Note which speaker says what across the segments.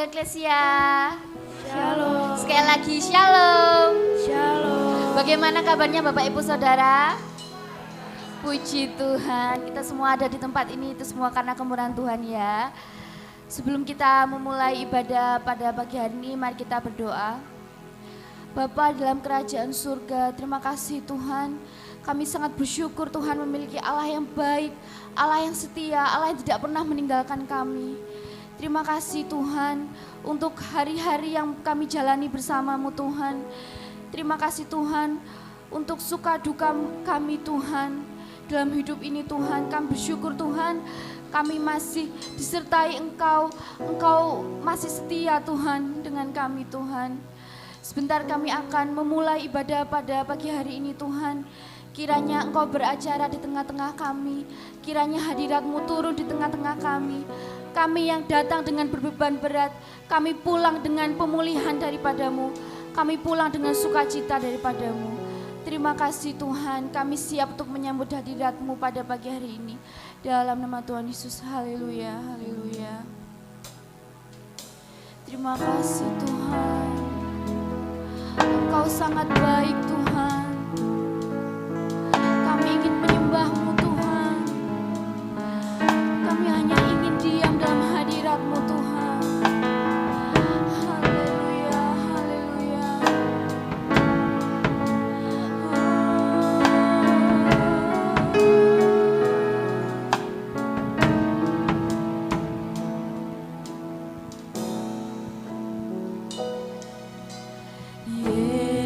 Speaker 1: Eklesia.
Speaker 2: Shalom.
Speaker 1: Sekali lagi shalom.
Speaker 2: Shalom.
Speaker 1: Bagaimana kabarnya Bapak Ibu Saudara? Puji Tuhan, kita semua ada di tempat ini itu semua karena kemurahan Tuhan ya. Sebelum kita memulai ibadah pada pagi hari ini, mari kita berdoa. Bapa dalam kerajaan surga, terima kasih Tuhan. Kami sangat bersyukur Tuhan memiliki Allah yang baik, Allah yang setia, Allah yang tidak pernah meninggalkan kami. Terima kasih Tuhan untuk hari-hari yang kami jalani bersamamu Tuhan. Terima kasih Tuhan untuk suka duka kami Tuhan. Dalam hidup ini Tuhan, kami bersyukur Tuhan, kami masih disertai Engkau masih setia Tuhan dengan kami Tuhan. Sebentar kami akan memulai ibadah pada pagi hari ini Tuhan. Kiranya Engkau beracara di tengah-tengah kami, kiranya hadirat-Mu turun di tengah-tengah kami. Kami yang datang dengan berbeban berat, kami pulang dengan pemulihan daripada-Mu, kami pulang dengan sukacita daripada-Mu. Terima kasih Tuhan, kami siap untuk menyambut hadirat-Mu pada pagi hari ini. Dalam nama Tuhan Yesus, haleluya, haleluya. Terima kasih Tuhan, Engkau sangat baik Tuhan. Kami ingin menyembah-Mu Tuhan, kami hanya ingin diam dalam hadirat-Mu Tuhan. Haleluya, haleluya.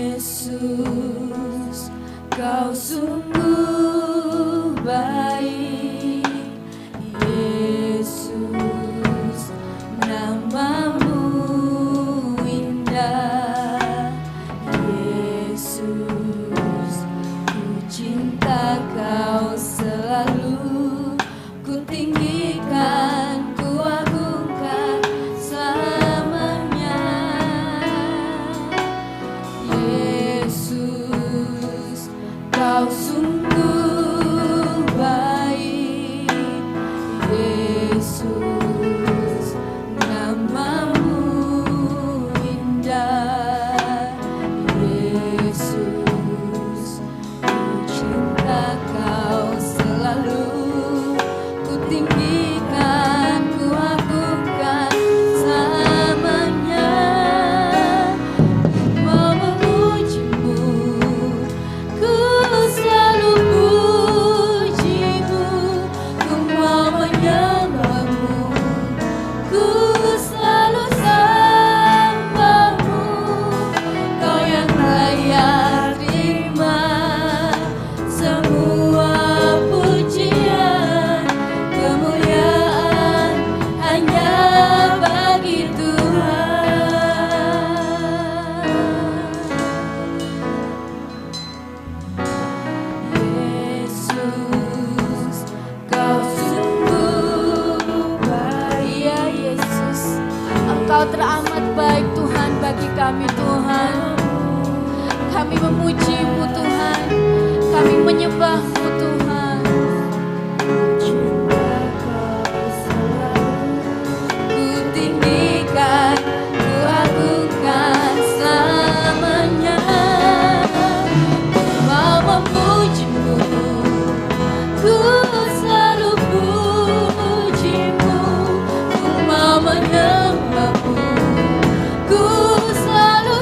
Speaker 1: Yesus, Kau sungguh baik. Yesus, nama-Mu indah. Yesus, ku cinta Kau selalu. Ku tinggikan, ku agungkan selamanya. Yesus, Kau sungguh baik. Yesus, nama-Mu indah. Yesus, ku cinta Kau selalu. Ku tinggikan, ku agungkan selamanya. Mau memuji-Mu, ku selalu puji-Mu. Ku mau menyembah-Mu, ku selalu sembah-Mu. Kau yang layak terima semua pujian, kemuliaan hanya bagi Tuhan. Yesus, Kau sungguh baik. Ya Yesus, Engkau teramat baik Tuhan bagi kami Tuhan. Kami memuji-Mu Tuhan, kami menyembah-Mu Tuhan. Ku tinggikan, ku agungkan selamanya. Mau memuji-Mu, ku selalu puji-Mu. Ku mau menyembah-Mu, ku selalu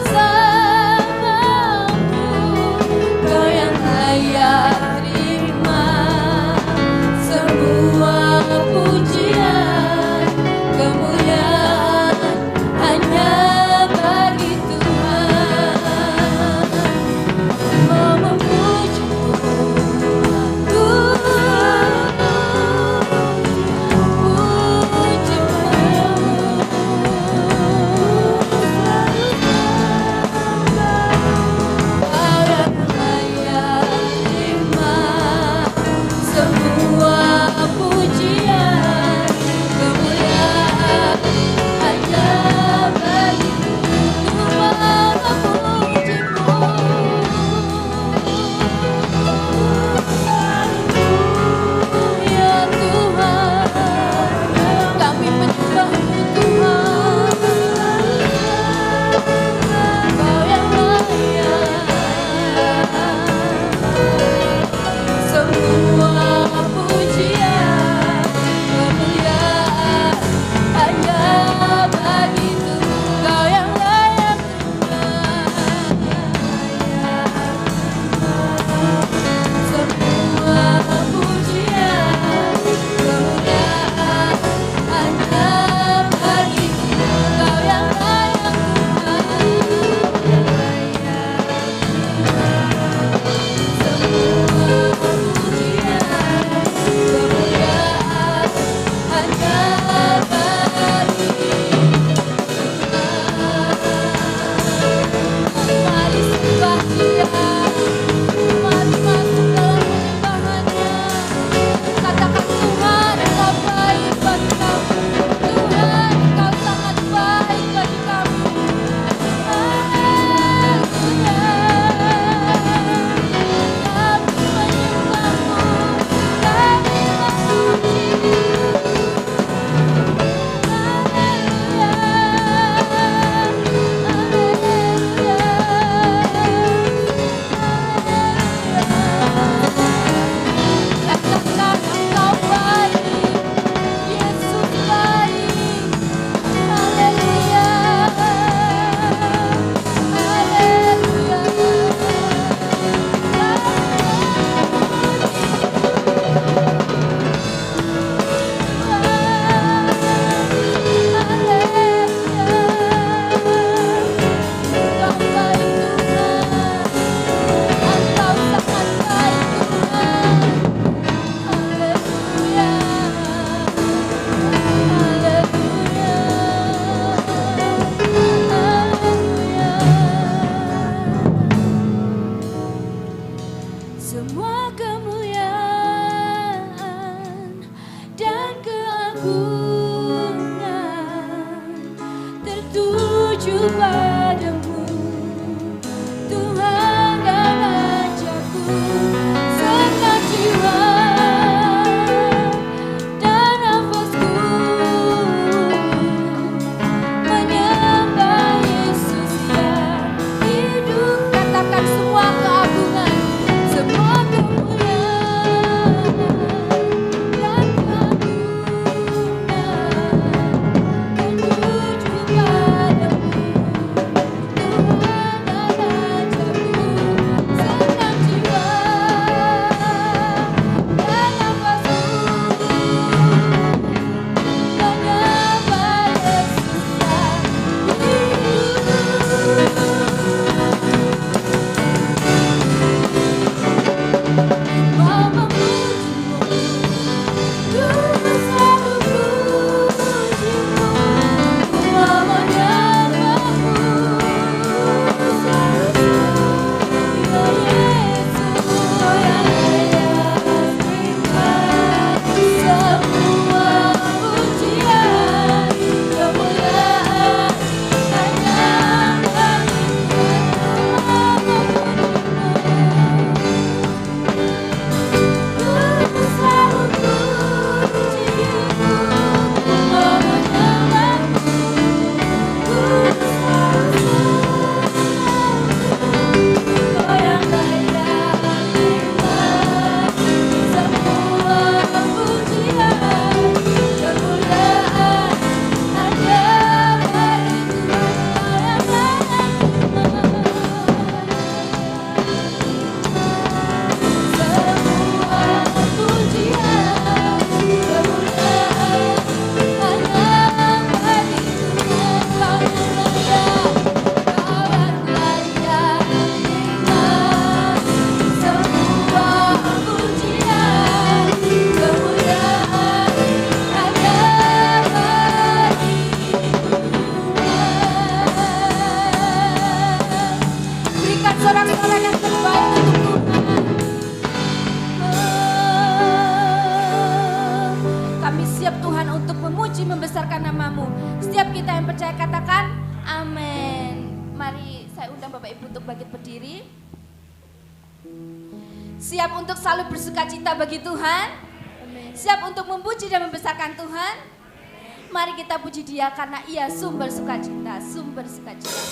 Speaker 2: padamu, Tuhan dan Rajaku, senang jiwa dan nafasku menyembah Yesus yang hidup. Katakan semua keagungan, semua kemuliaan dan sorak-sorai yang terbaik untuk Tuhan. Kami siap Tuhan untuk memuji membesarkan nama-Mu. Setiap kita yang percaya katakan amin. Mari saya undang Bapak Ibu untuk bangkit berdiri. Siap untuk selalu bersuka cita bagi Tuhan. Siap untuk memuji dan membesarkan Tuhan. Mari kita puji Dia karena Ia sumber sukacita, sumber sukacita.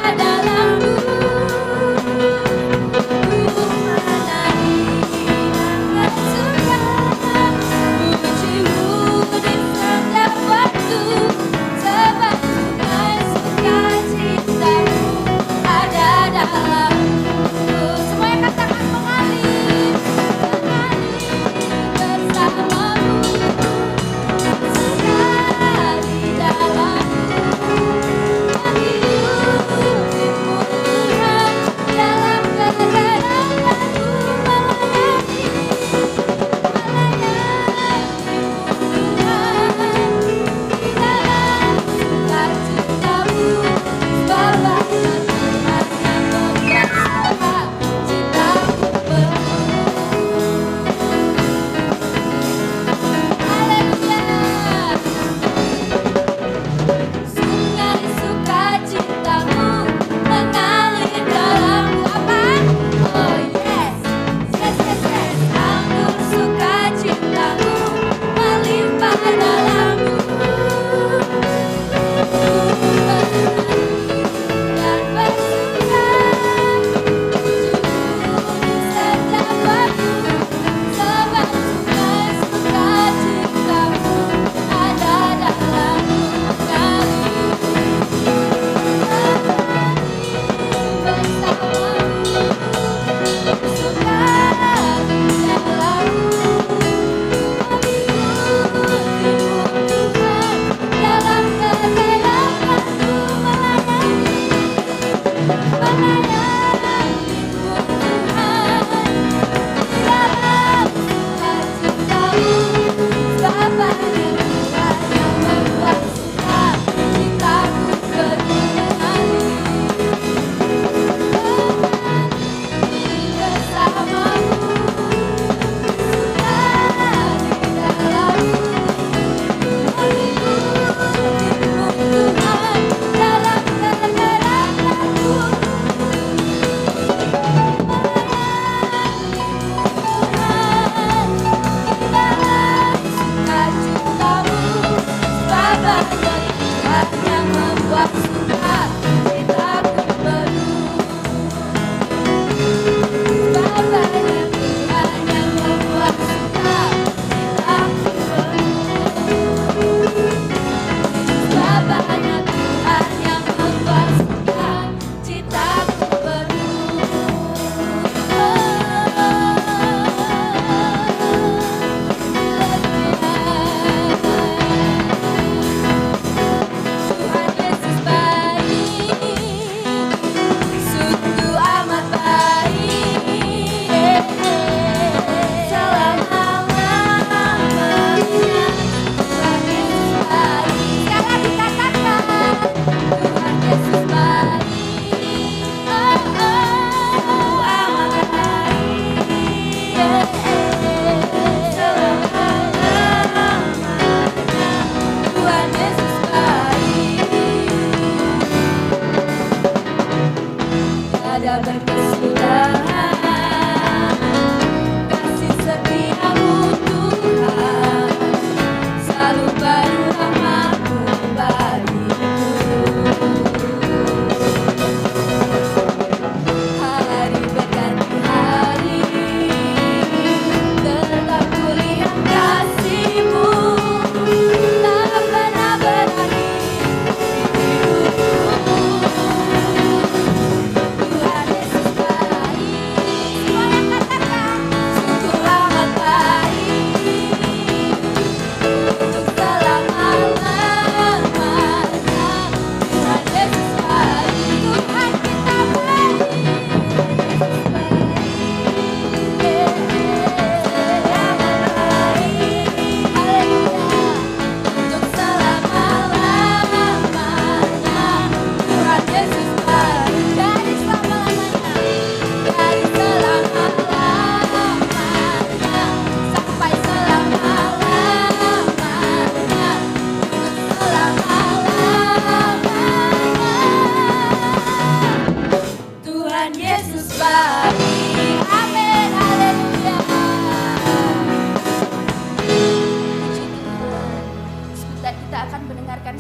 Speaker 2: Dalam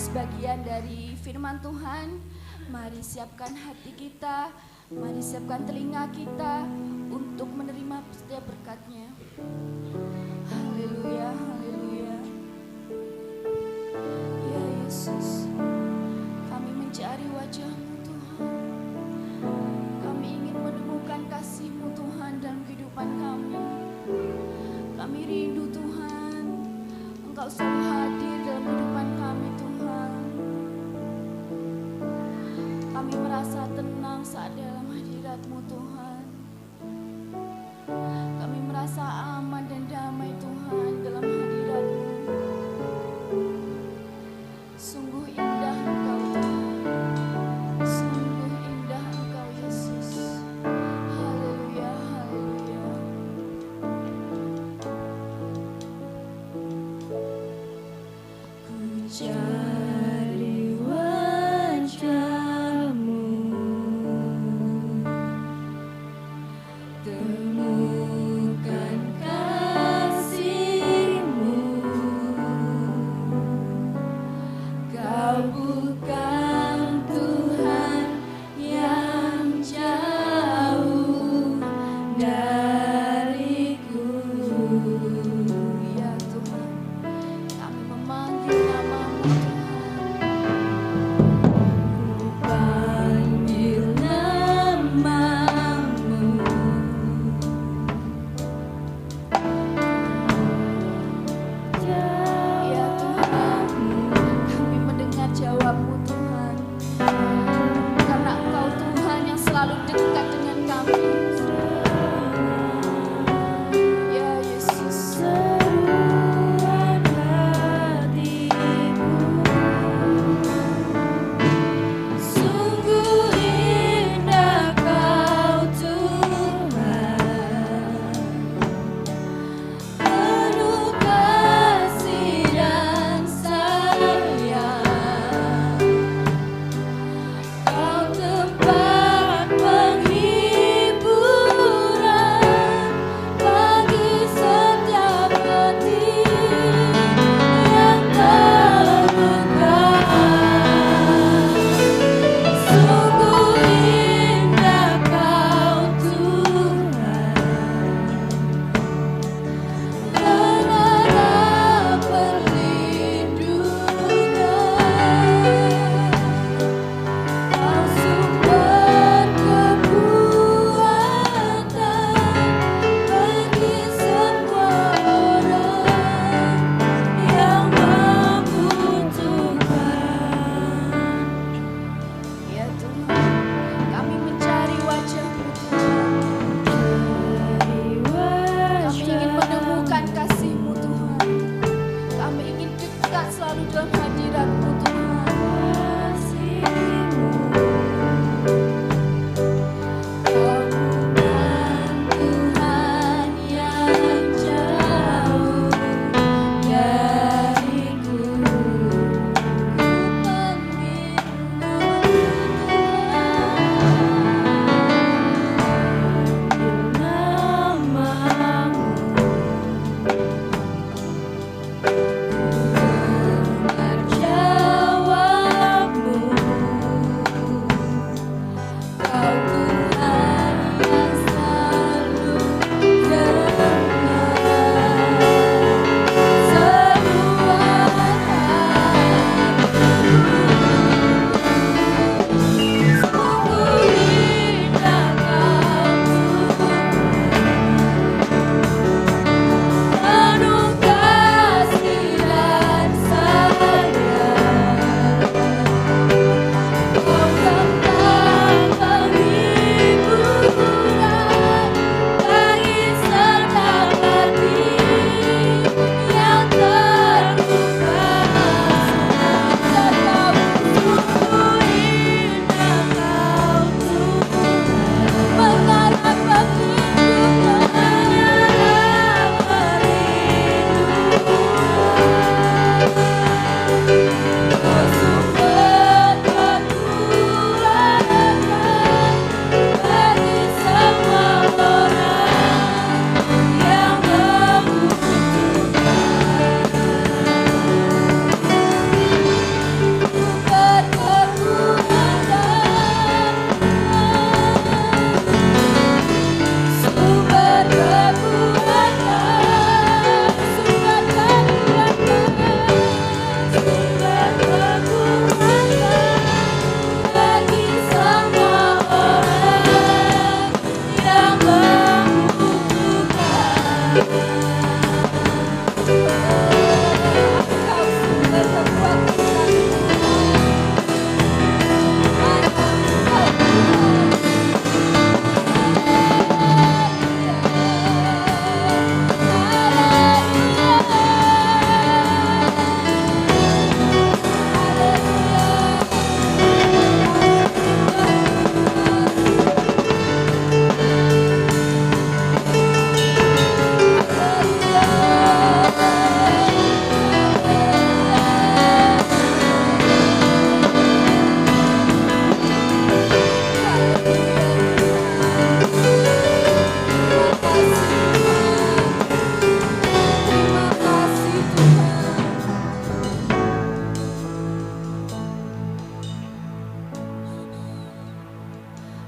Speaker 1: Sebagian dari firman Tuhan, mari siapkan hati kita, mari siapkan telinga kita untuk menerima setiap berkat-Nya. Haleluya, haleluya. Ya Yesus, kami mencari wajah-Mu Tuhan. Kami ingin menemukan kasih-Mu Tuhan dalam kehidupan kami. Kami rindu Tuhan, Engkau selalu hadir dalam kehidupan kami Tuhan. Kami merasa tenang saat dalam hadirat-Mu Tuhan. Kami merasa aman dan damai Tuhan dalam hadirat-Mu. Sungguh indah Engkau Tuhan, sungguh indah Engkau Yesus. Haleluya, haleluya. Ku cari wajah-Mu, temukan kasih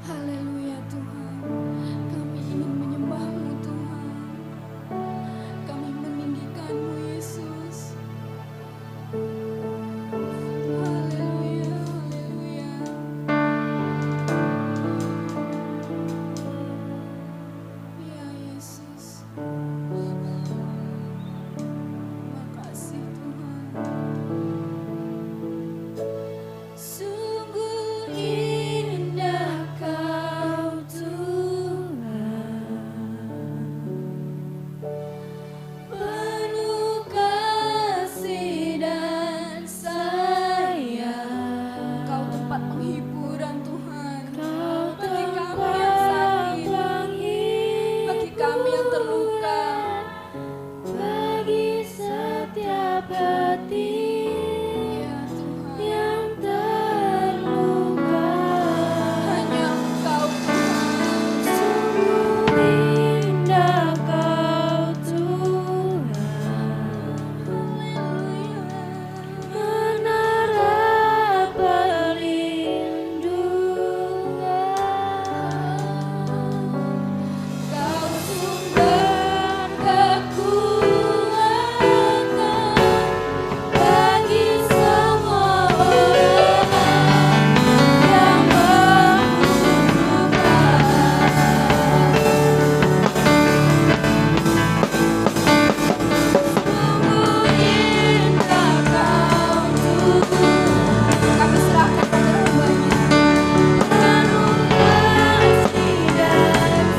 Speaker 2: Haleluya Tuhan, kami ingin menyembah-Mu Tuhan, kami meninggikan-Mu Yesus. Haleluya, haleluya. Ya Yesus, makasih Tuhan. Sungguh indah Kau Tuhan, penuh kasih dan sayang. Kau tempat penghiburan Tuhan, bagi kami yang sakit, bagi kami yang terluka, bagi setiap hati ya Tuhan yang terluka. Hanya Engkau Tuhan. Sungguh indah Kau Tuhan, haleluya. Menara perlindungan, Kau sumber kekuatan bagi semua orang yang Sungguh indah Kau Tuhan, kami serahkan pada hamba-Nya. Penuh kasih dan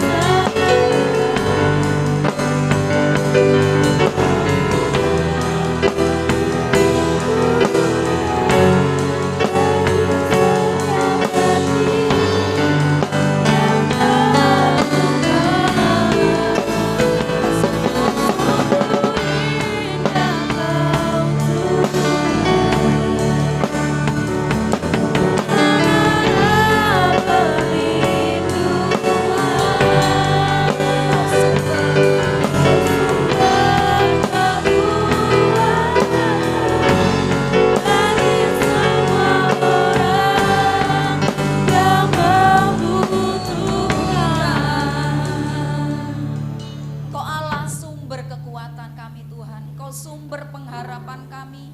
Speaker 2: Kau Allah sumber kekuatan kami Tuhan, Kau sumber pengharapan kami.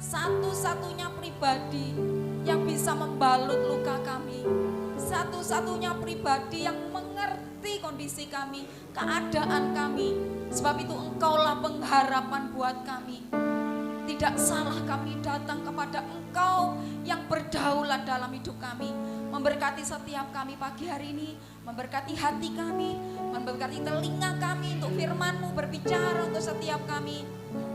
Speaker 2: Satu-satunya pribadi yang bisa membalut luka kami, satu-satunya pribadi yang mengerti kondisi kami, keadaan kami. Sebab itu Engkaulah pengharapan buat kami. Tidak salah kami datang kepada Engkau yang berdaulat dalam hidup kami. Memberkati setiap kami pagi hari ini, memberkati hati kami, memberkati telinga kami untuk firman-Mu berbicara untuk setiap kami.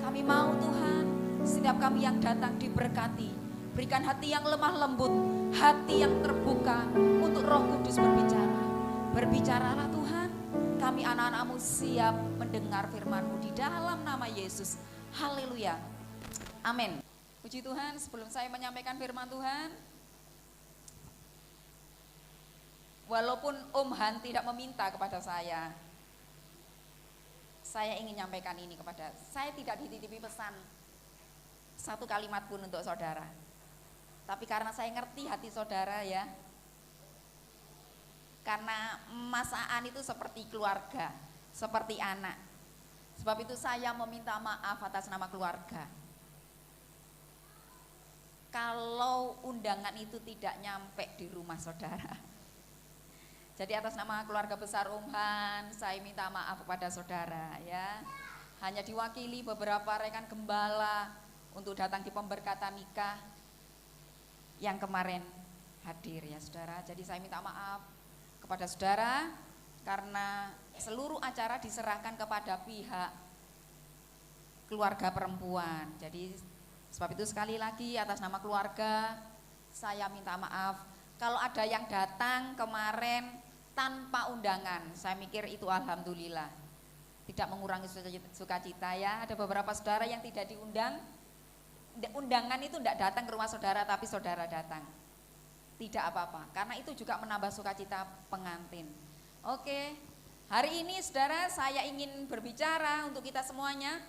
Speaker 2: Kami mau Tuhan, setiap kami yang datang diberkati. Berikan hati yang lemah lembut, hati yang terbuka untuk Roh Kudus berbicara. Berbicaralah Tuhan, kami anak-anak-Mu siap mendengar firman-Mu di dalam nama Yesus. Haleluya. Amin. Puji Tuhan, sebelum saya menyampaikan firman Tuhan, walaupun Om Han tidak meminta kepada saya ingin menyampaikan ini kepada, saya tidak dititipi pesan satu kalimat pun untuk saudara. Tapi karena saya ngerti hati saudara ya, karena Mas Aan itu seperti keluarga, seperti anak. Sebab itu saya meminta maaf atas nama keluarga. Kalau undangan itu tidak nyampe di rumah saudara. Jadi atas nama keluarga besar Om Han, saya minta maaf kepada saudara ya. Hanya diwakili beberapa rekan gembala untuk datang di pemberkatan nikah yang kemarin hadir ya saudara. Jadi saya minta maaf kepada saudara karena seluruh acara diserahkan kepada pihak keluarga perempuan. Jadi sebab itu sekali lagi atas nama keluarga saya minta maaf. Kalau ada yang datang kemarin tanpa undangan, saya mikir itu alhamdulillah. Tidak mengurangi sukacita ya. Ada beberapa saudara yang tidak diundang. Undangan itu tidak datang ke rumah saudara, tapi saudara datang. Tidak apa-apa, karena itu juga menambah sukacita pengantin. Oke, hari ini saudara saya ingin berbicara untuk kita semuanya.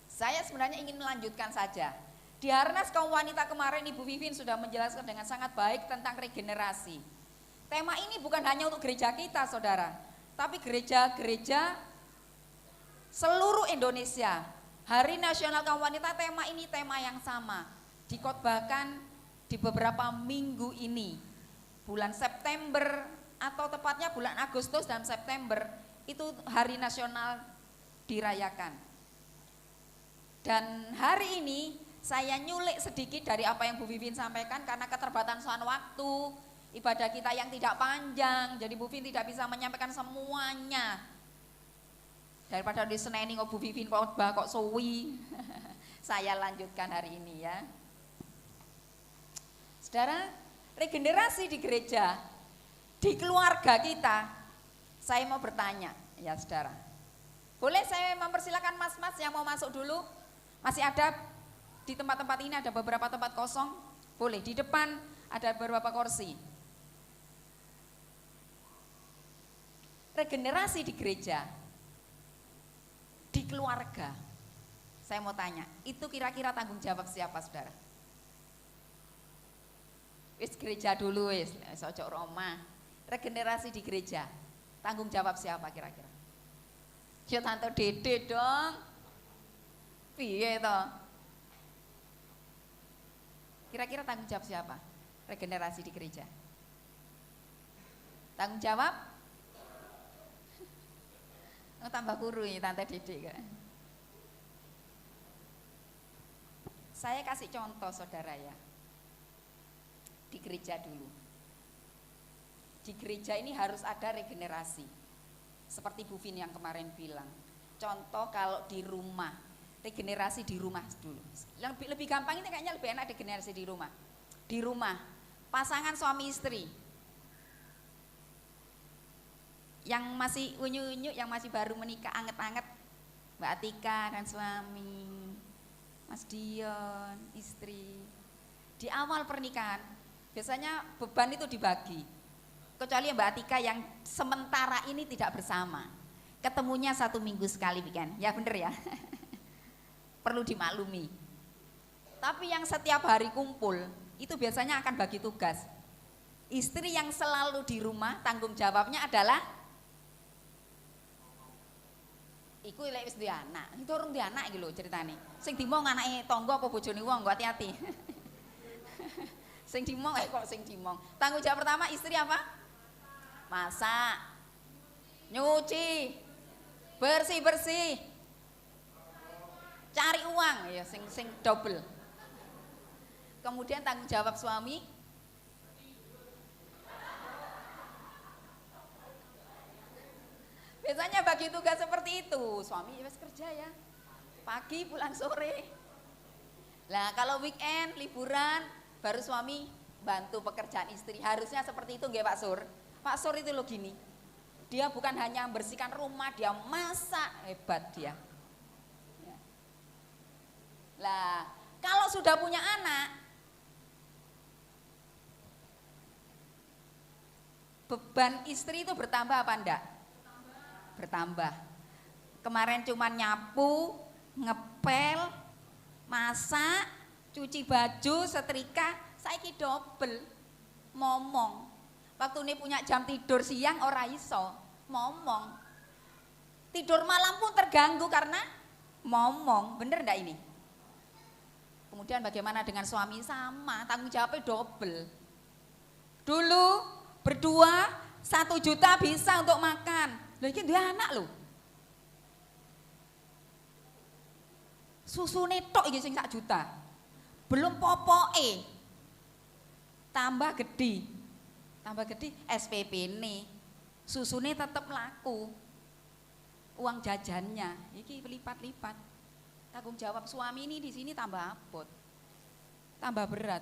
Speaker 2: Saya sebenarnya ingin melanjutkan saja Di Harnas Kaum Wanita kemarin Ibu Vivin sudah menjelaskan dengan sangat baik tentang regenerasi. Tema ini bukan hanya untuk gereja kita saudara, tapi gereja-gereja seluruh Indonesia. Hari Nasional Kaum Wanita tema ini tema yang sama. Dikhotbahkan di beberapa minggu ini. Bulan September atau tepatnya bulan Agustus dan September itu Hari Nasional dirayakan. Dan hari ini saya nyulik sedikit dari apa yang Bu Vivin sampaikan karena keterbatasan waktu, ibadah kita yang tidak panjang, jadi Bu Vivin tidak bisa menyampaikan semuanya. Daripada di Seneni kok Bu Vivin khotbah kok suwi. Saya lanjutkan hari ini ya. Saudara, regenerasi di gereja, di keluarga kita, saya mau bertanya ya saudara. Boleh saya mempersilakan mas-mas yang mau masuk dulu? Masih ada di tempat-tempat ini ada beberapa tempat kosong, boleh di depan ada beberapa kursi. Regenerasi di gereja, di keluarga, saya mau tanya, itu kira-kira tanggung jawab siapa saudara? Wis gereja dulu wis, ojo Roma. Regenerasi di gereja, tanggung jawab siapa kira-kira? Ya Tante Dede dong. Piye toh? Kira-kira tanggung jawab siapa? Regenerasi di gereja. Tanggung jawab? Oh, tambah guru ini Tante Dede kan. Saya kasih contoh saudara ya. Di gereja dulu. Di gereja ini harus ada regenerasi. Seperti Bu Vin yang kemarin bilang. Contoh kalau di rumah. Regenerasi di rumah dulu. Lebih gampang ini kayaknya lebih enak regenerasi di rumah. Di rumah, pasangan suami istri. Yang masih unyu-unyu, yang masih baru menikah anget-anget, Mbak Atika dan suami, Mas Dion, istri. Di awal pernikahan, biasanya beban itu dibagi. Kecuali Mbak Atika yang sementara ini tidak bersama. Ketemunya 1 minggu sekali kan, ya bener ya. Perlu dimaklumi. Tapi yang setiap hari kumpul itu biasanya akan bagi tugas. Istri yang selalu di rumah tanggung jawabnya adalah iku lek wis duwe anak, itu urung duwe anak iki lho ceritane. Sing dimong anake tangga apa bojone wong, kok hati-hati. Sing dimong kok sing dimong. Tanggung jawab pertama istri apa? Masak, nyuci, bersih-bersih. Cari uang ya sing double. Kemudian tanggung jawab suami biasanya bagi tugas seperti itu. Suami ya kerja ya, pagi pulang sore. Nah kalau weekend liburan baru suami bantu pekerjaan istri. Harusnya seperti itu nggih Pak Sur. Pak Sur itu loh gini, dia bukan hanya membersihkan rumah, dia masak, hebat dia. Lah, kalau sudah punya anak, beban istri itu bertambah apa enggak? Bertambah. Kemarin cuma nyapu, ngepel, masak, cuci baju, setrika, saiki double. Momong. Waktu ini punya jam tidur siang ora iso, momong. Tidur malam pun terganggu karena momong. Bener enggak ini? Kemudian bagaimana dengan suami? Sama, tanggung jawabnya double. Dulu berdua 1 juta bisa untuk makan. Loh ini dia anak loh. Susune tok iki sing 1 juta. Belum popoke. Tambah gede. Tambah gede SPP ini. Susune tetap laku. Uang jajannya iki lipat-lipat. Tanggung jawab suami ini di sini tambah abot, tambah berat.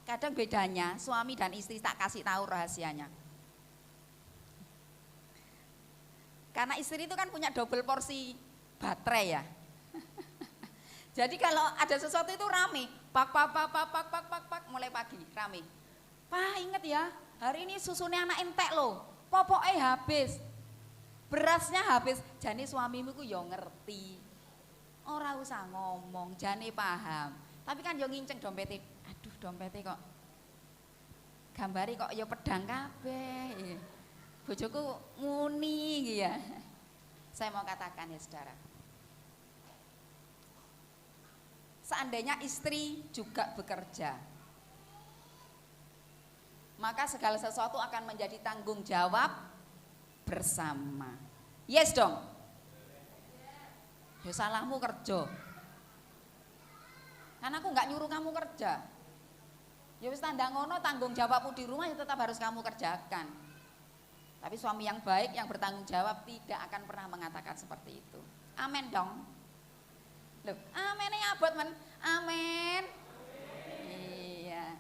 Speaker 2: Kadang bedanya suami dan istri tak kasih tahu rahasianya. Karena istri itu kan punya double porsi baterai ya. Jadi kalau ada sesuatu itu rame, pak mulai pagi rame. Pak inget ya, hari ini susunya anak entek loh, popoknya habis, berasnya habis. Jadi suamimu ku yo ngerti. ora usah ngomong, jane paham. Tapi kan yo nginceng dompete. Aduh, dompete kok gambari kok ya pedang kabeh. Bojoku nguni iki ya. Saya mau katakan ya saudara. Seandainya istri juga bekerja, maka segala sesuatu akan menjadi tanggung jawab bersama. Yes dong? Ya salahmu kerja. Kan aku nggak nyuruh kamu kerja. Ya wis tandang ngono, tanggung jawabmu di rumah ya tetap harus kamu kerjakan. Tapi suami yang baik, yang bertanggung jawab tidak akan pernah mengatakan seperti itu. Amin dong. Loh, amennya abot men. Amin. Iya.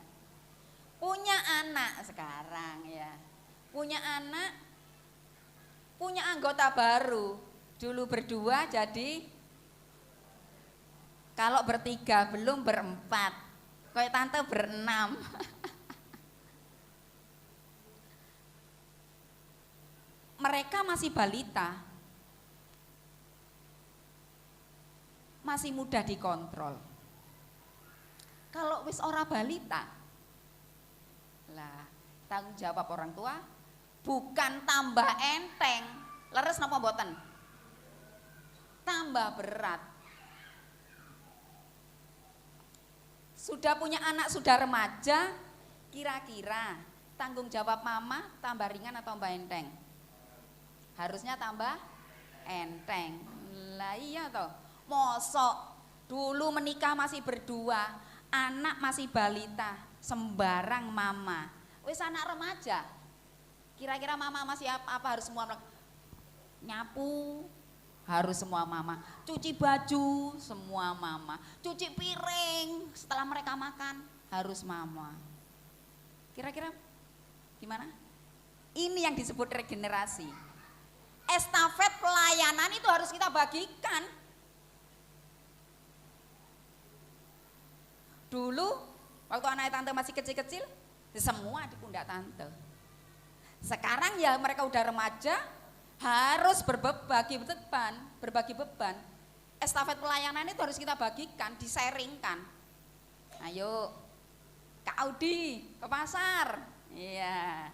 Speaker 2: Punya anak sekarang ya. Punya anak, punya anggota baru. Dulu berdua jadi kalau bertiga belum berempat. Kayak tante berenam. Mereka masih balita. Masih mudah dikontrol. Kalau wis ora balita, lah tanggung jawab orang tua bukan tambah enteng, leres napa mboten? Tambah berat. Sudah punya anak, sudah remaja, kira-kira tanggung jawab mama tambah ringan atau tambah enteng? Harusnya tambah enteng. Lah iya toh, mosok dulu menikah masih berdua, anak masih balita, sembarang mama. Wis anak remaja, kira-kira mama masih apa harus semua nyapu, harus semua mama, cuci baju semua mama, cuci piring setelah mereka makan harus mama. Kira-kira gimana? Ini yang disebut regenerasi. Estafet pelayanan itu harus kita bagikan. Dulu waktu anak tante masih kecil-kecil, semua di pundak tante. Sekarang ya mereka udah remaja, harus berbagi beban. Estafet pelayanan itu harus kita bagikan, disaringkan. Ayo, Kak Audi ke pasar. Iya.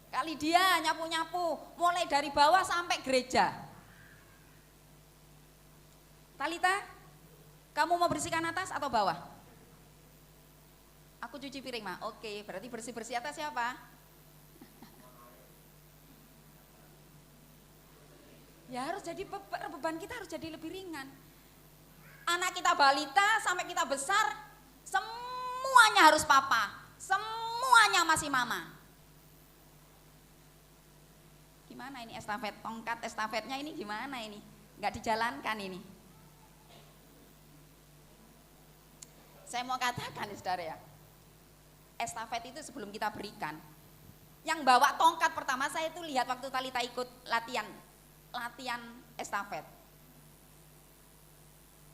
Speaker 2: Kali dia nyapu-nyapu, mulai dari bawah sampai gereja. Talita, kamu mau bersihkan atas atau bawah? Aku cuci piring mah, oke, berarti bersih-bersih atas siapa? Ya harus jadi beban kita harus jadi lebih ringan. Anak kita balita sampai kita besar, semuanya harus papa, semuanya masih mama. Gimana ini estafet, tongkat estafetnya ini gimana ini? Nggak dijalankan ini. Saya mau katakan saudara ya, estafet itu sebelum kita berikan, yang bawa tongkat pertama saya itu lihat waktu Talita ikut latihan estafet.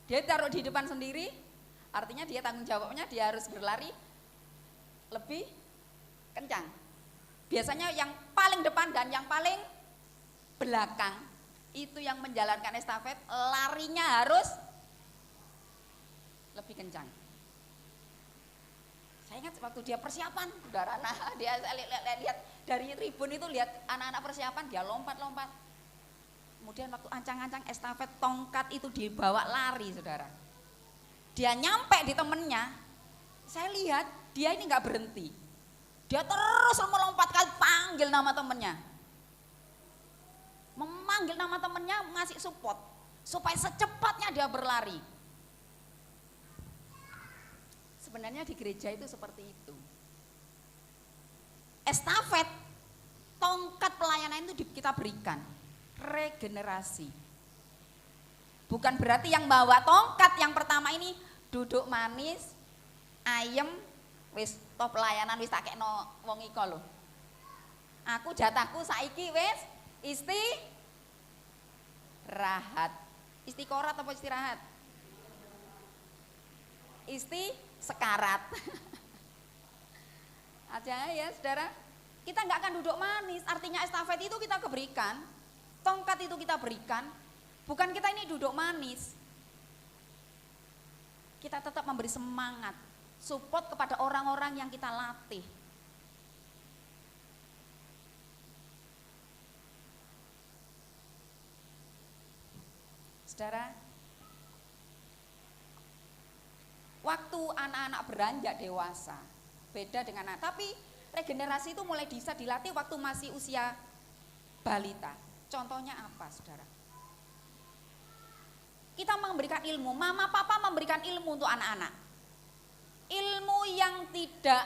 Speaker 2: Dia taruh di depan sendiri, artinya dia tanggung jawabnya dia harus berlari lebih kencang. Biasanya yang paling depan dan yang paling belakang itu yang menjalankan estafet, larinya harus lebih kencang. Saya ingat waktu dia persiapan, saudara, nah dia lihat dari tribun itu lihat anak-anak persiapan, dia lompat-lompat. Kemudian waktu ancang-ancang estafet tongkat itu dibawa lari, saudara. Dia nyampe di temennya, saya lihat dia ini nggak berhenti. Dia terus melompat kali panggil nama temennya. Memanggil nama temennya, ngasih support supaya secepatnya dia berlari. Sebenarnya di gereja itu seperti itu. Estafet, tongkat pelayanan itu kita berikan. Regenerasi. Bukan berarti yang bawa tongkat yang pertama ini duduk manis, ayem, wis top pelayanan wis tak kekno wong iko lho. Aku jatahku saiki wis istirahat. Istikorat apa istirahat? Sekarat. Aja ya saudara, kita nggak akan duduk manis. Artinya estafet itu kita berikan, tongkat itu kita berikan, bukan kita ini duduk manis. kita tetap memberi semangat, support kepada orang-orang yang kita latih. Saudara, waktu anak-anak beranjak dewasa, beda dengan anak. Tapi regenerasi itu mulai bisa dilatih waktu masih usia balita. Contohnya apa, saudara? Kita memberikan ilmu, mama papa memberikan ilmu untuk anak-anak. Ilmu yang tidak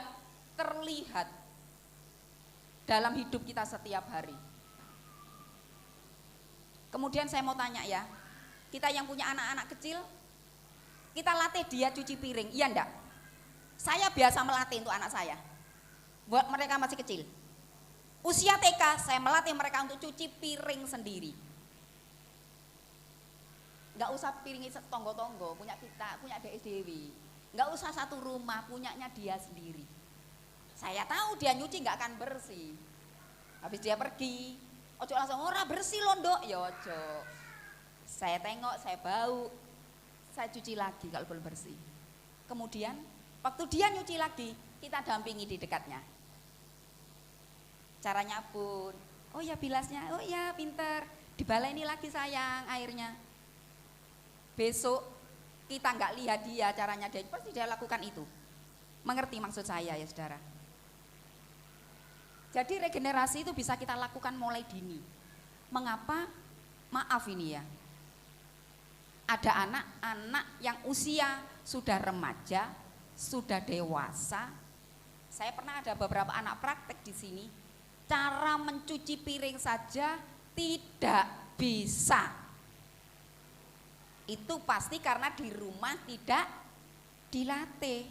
Speaker 2: terlihat dalam hidup kita setiap hari. Kemudian saya mau tanya ya, kita yang punya anak-anak kecil, kita latih dia cuci piring, iya enggak? Saya biasa melatih untuk anak saya, buat mereka masih kecil. Usia TK, saya melatih mereka untuk cuci piring sendiri. Enggak usah piringnya tonggo-tonggo, punya kita, punya DSDW. Enggak usah satu rumah, punyanya dia sendiri. Saya tahu dia nyuci enggak akan bersih. Habis dia pergi, ojo langsung, ora bersih loh Nduk, ya ojo. Saya tengok, saya bau, saya cuci lagi kalau belum bersih. Kemudian waktu dia nyuci lagi, kita dampingi di dekatnya. Caranya pun, oh ya bilasnya, oh ya pinter, dibaleni lagi sayang airnya. Besok kita nggak lihat dia caranya, dia pasti dia lakukan itu. Mengerti maksud saya ya saudara? Jadi regenerasi itu bisa kita lakukan mulai dini. Mengapa? Maaf ini ya, ada anak-anak yang usia sudah remaja, sudah dewasa. Saya pernah ada beberapa anak praktek di sini, cara mencuci piring saja tidak bisa. Itu pasti karena di rumah tidak dilatih.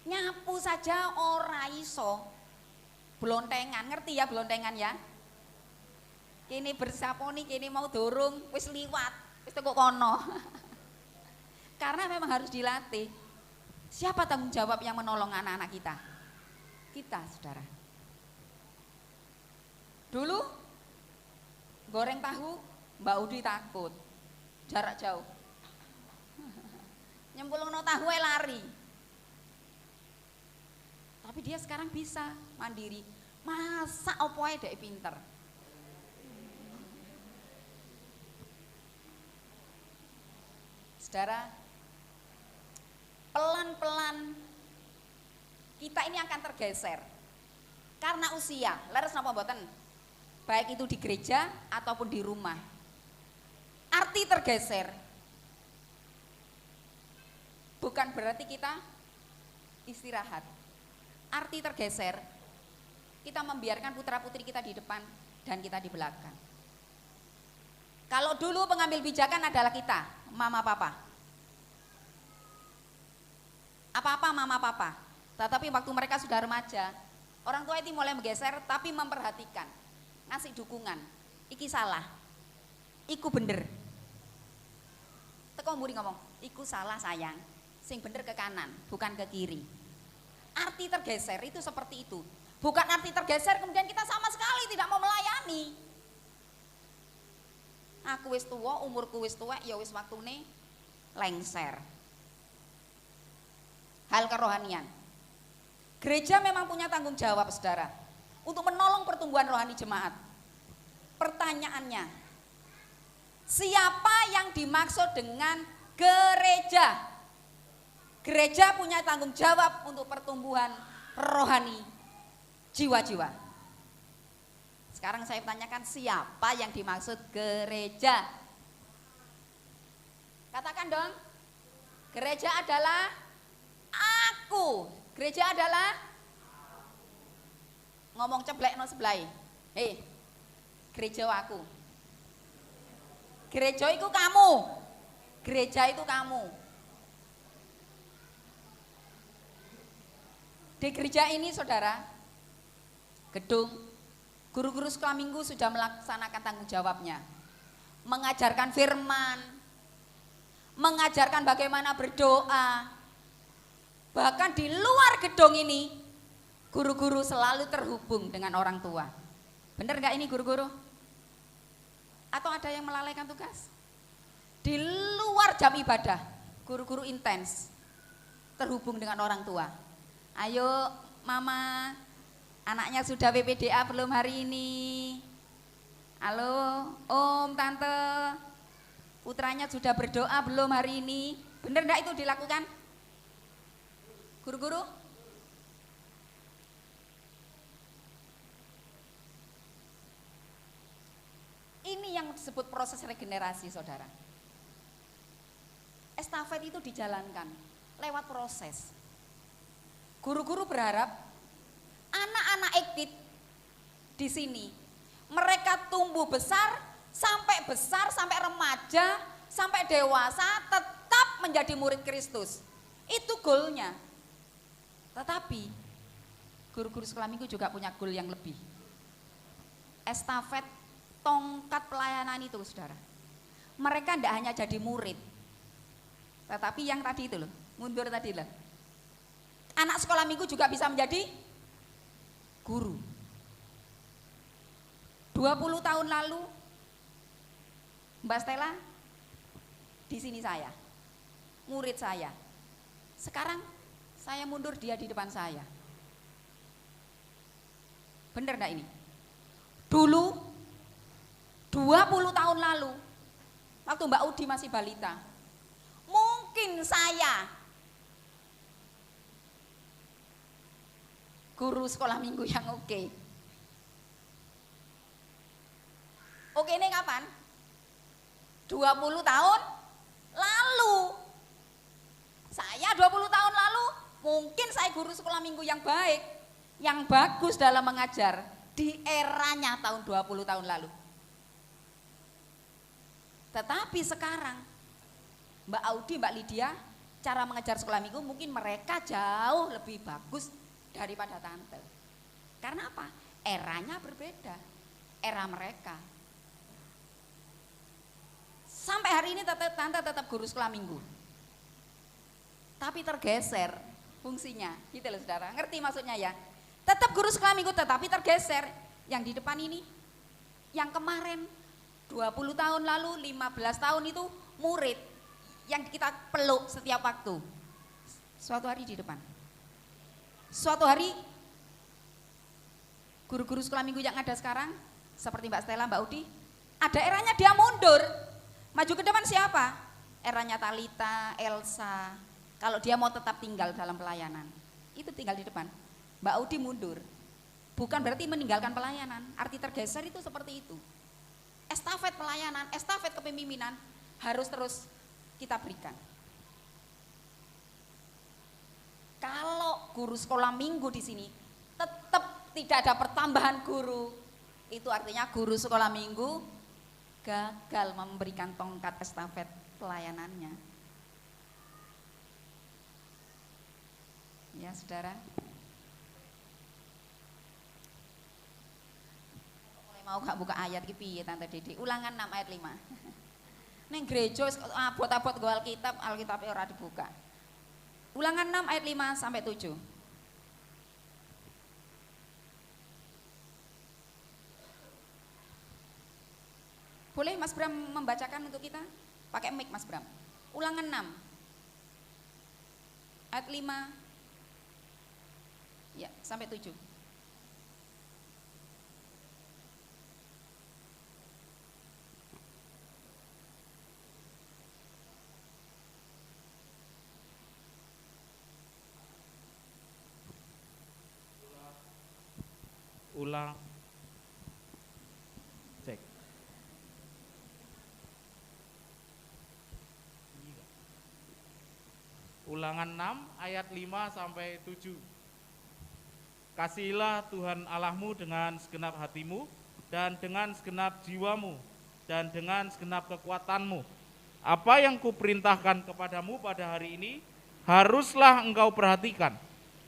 Speaker 2: Nyapu saja ora iso. Blontengan, ngerti ya blontengan ya? Kini bersaponi, kini mau dorong, wis liwat, wis teko kono. Karena memang harus dilatih. Siapa tanggung jawab yang menolong anak-anak kita? Kita, saudara. Dulu goreng tahu, Mbak Udi takut, jarak jauh. Nyempulno tahu lari. Tapi dia sekarang bisa mandiri. Masa opo ae dek pinter. Saudara, pelan-pelan kita ini akan tergeser karena usia. Leres napa mboten? Baik itu di gereja ataupun di rumah. Arti tergeser bukan berarti kita istirahat. Arti tergeser, kita membiarkan putra-putri kita di depan dan kita di belakang. Kalau dulu pengambil bijakan adalah kita, mama papa. Apa-apa mama papa. Tetapi waktu mereka sudah remaja, orang tua itu mulai menggeser tapi memperhatikan, ngasih dukungan. Iki salah, iku bener. Teko mburi ngomong, iku salah sayang, sing bener ke kanan, bukan ke kiri. Arti tergeser itu seperti itu. Bukan arti tergeser kemudian kita sama sekali tidak mau melayani. Aku wis tuwa, umurku wis tuwek, ya wis waktune lengser. Hal kerohanian. Gereja memang punya tanggung jawab, saudara, untuk menolong pertumbuhan rohani jemaat. Pertanyaannya, siapa yang dimaksud dengan gereja? Gereja punya tanggung jawab untuk pertumbuhan rohani jiwa-jiwa. Sekarang saya tanyakan, siapa yang dimaksud gereja? Katakan dong. Gereja adalah aku. Gereja adalah, ngomong ceblek no sebelah. Hei, gereja aku. Gereja itu kamu. Gereja itu kamu. Di gereja ini saudara, gedung, guru-guru sekolah minggu sudah melaksanakan tanggung jawabnya. Mengajarkan firman, mengajarkan bagaimana berdoa. Bahkan di luar gedung ini, guru-guru selalu terhubung dengan orang tua. Benar nggak ini guru-guru? Atau ada yang melalaikan tugas? Di luar jam ibadah, Guru-guru intens terhubung dengan orang tua. Ayo mama, anaknya sudah PPDA belum hari ini? Halo om, tante, putranya sudah berdoa belum hari ini? Bener enggak itu dilakukan? Guru-guru? Ini yang disebut proses regenerasi, saudara. Estafet itu dijalankan lewat proses. Guru-guru berharap anak-anak ektit di sini mereka tumbuh besar, sampai remaja, sampai dewasa tetap menjadi murid Kristus. Itu goalnya. Tetapi guru-guru sekolah minggu juga punya goal yang lebih. Estafet tongkat pelayanan itu, saudara. Mereka tidak hanya jadi murid, tetapi yang tadi itu loh, mundur tadi loh. Anak sekolah minggu juga bisa menjadi guru. 20 tahun lalu Mbak Stella di sini saya, murid saya. Sekarang saya mundur, dia di depan saya. Bener enggak ini? Dulu 20 tahun lalu, waktu Mbak Udi masih balita, mungkin saya guru sekolah minggu yang oke. Oke ini kapan? 20 tahun lalu. Saya 20 tahun lalu, mungkin saya guru sekolah minggu yang baik, yang bagus dalam mengajar di eranya tahun 20 tahun lalu. Tetapi sekarang Mbak Audi, Mbak Lydia, cara mengajar sekolah minggu mungkin mereka jauh lebih bagus daripada tante. Karena apa? Eranya berbeda, era mereka. Sampai hari ini tante tetap guru sekolah minggu, tapi tergeser fungsinya, gitu loh saudara. Ngerti maksudnya ya? Tetap guru sekolah minggu tetapi tergeser. Yang di depan ini, yang kemarin 20 tahun lalu, 15 tahun itu murid yang kita peluk setiap waktu. Suatu hari di depan. Suatu hari guru-guru sekolah minggu yang ada sekarang, seperti Mbak Stella, Mbak Udi, ada eranya dia mundur. Maju ke depan siapa? Eranya Talita, Elsa. Kalau dia mau tetap tinggal dalam pelayanan, itu tinggal di depan. Mbak Udi mundur. Bukan berarti meninggalkan pelayanan, arti tergeser itu seperti itu. Estafet pelayanan, estafet kepemimpinan harus terus kita berikan. Kalau guru sekolah minggu di sini tetap tidak ada pertambahan guru, itu artinya guru sekolah minggu gagal memberikan tongkat estafet pelayanannya. Ya saudara, mulai mau gak buka ayat piye Tante Dede? Ulangan 6 ayat 5. Neng gereja abot-abot go Alkitab ora dibuka. Ulangan 6 ayat 5 sampai 7. Boleh Mas Bram membacakan untuk kita? Pakai mic Mas Bram. Ulangan 6 ayat 5 ya sampai 7.
Speaker 3: Ulang. Cek. Ulangan 6 ayat 5 sampai 7. Kasihilah Tuhan Allahmu dengan segenap hatimu dan dengan segenap jiwamu dan dengan segenap kekuatanmu. Apa yang kuperintahkan kepadamu pada hari ini haruslah engkau perhatikan.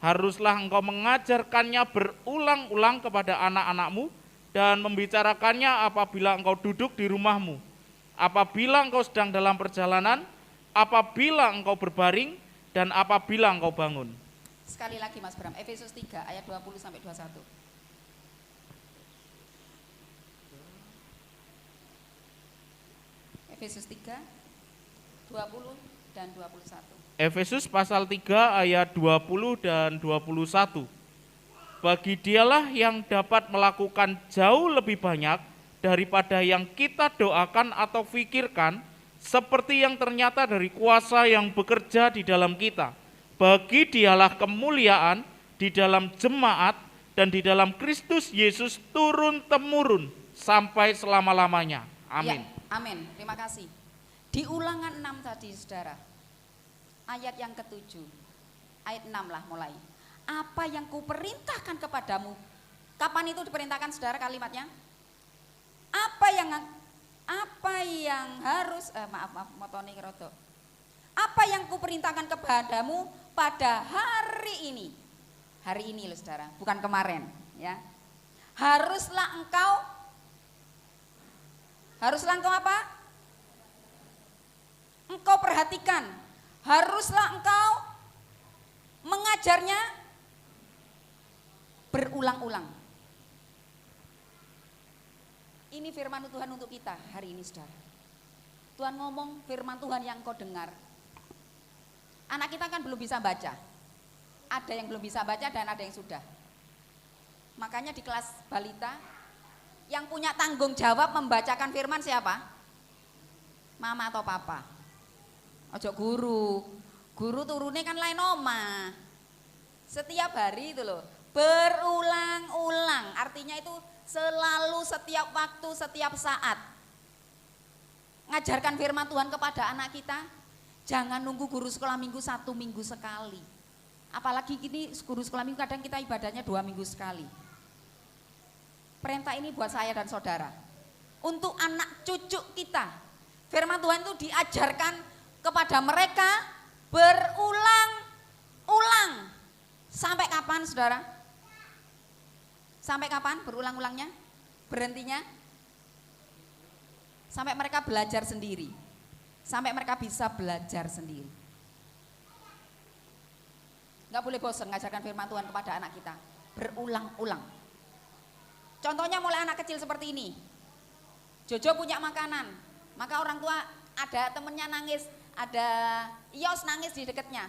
Speaker 3: Haruslah engkau mengajarkannya berulang-ulang kepada anak-anakmu dan membicarakannya apabila engkau duduk di rumahmu, apabila engkau sedang dalam perjalanan, apabila engkau berbaring, dan apabila engkau bangun.
Speaker 2: Sekali lagi Mas Bram, Efesus 3 ayat 20 sampai 21. Efesus 3 20 dan 21.
Speaker 3: Efesus pasal 3 ayat 20 dan 21. Bagi dialah yang dapat melakukan jauh lebih banyak daripada yang kita doakan atau pikirkan, seperti yang ternyata dari kuasa yang bekerja di dalam kita. Bagi dialah kemuliaan di dalam jemaat dan di dalam Kristus Yesus turun-temurun sampai selama-lamanya. Amin.
Speaker 2: Ya, amin. Terima kasih. Di Ulangan 6 tadi, saudara, ayat yang ke-7, ayat 6 lah mulai. Apa yang kuperintahkan kepadamu? Kapan itu diperintahkan, saudara, kalimatnya? Apa yang harus motoni kerodo. Apa yang kuperintahkan kepadamu pada hari ini? Hari ini loh, saudara, bukan kemarin, ya. Haruslah engkau apa? Engkau perhatikan. Haruslah engkau mengajarnya berulang-ulang. Ini firman Tuhan untuk kita hari ini, saudara. Tuhan ngomong firman Tuhan yang kau dengar. Anak kita kan belum bisa baca. Ada yang belum bisa baca dan ada yang sudah. Makanya di kelas balita yang punya tanggung jawab membacakan firman siapa? Mama atau papa? Ojo guru. Guru turunnya kan lain oma. Setiap hari itu loh, berulang-ulang. Artinya itu selalu, setiap waktu, setiap saat. Ngajarkan firman Tuhan kepada anak kita. Jangan nunggu guru sekolah minggu 1 minggu sekali. Apalagi gini guru sekolah minggu kadang kita ibadahnya 2 minggu sekali. Perintah ini buat saya dan saudara. Untuk anak cucu kita. Firman Tuhan itu diajarkan kepada mereka berulang-ulang. Sampai kapan, saudara? Sampai kapan berulang-ulangnya? Berhentinya? Sampai mereka belajar sendiri. Sampai mereka bisa belajar sendiri. Enggak boleh bosan ngajarkan firman Tuhan kepada anak kita. Berulang-ulang. Contohnya mulai anak kecil seperti ini. Jojo punya makanan, maka orang tua ada temennya nangis, ada Yos nangis di dekatnya.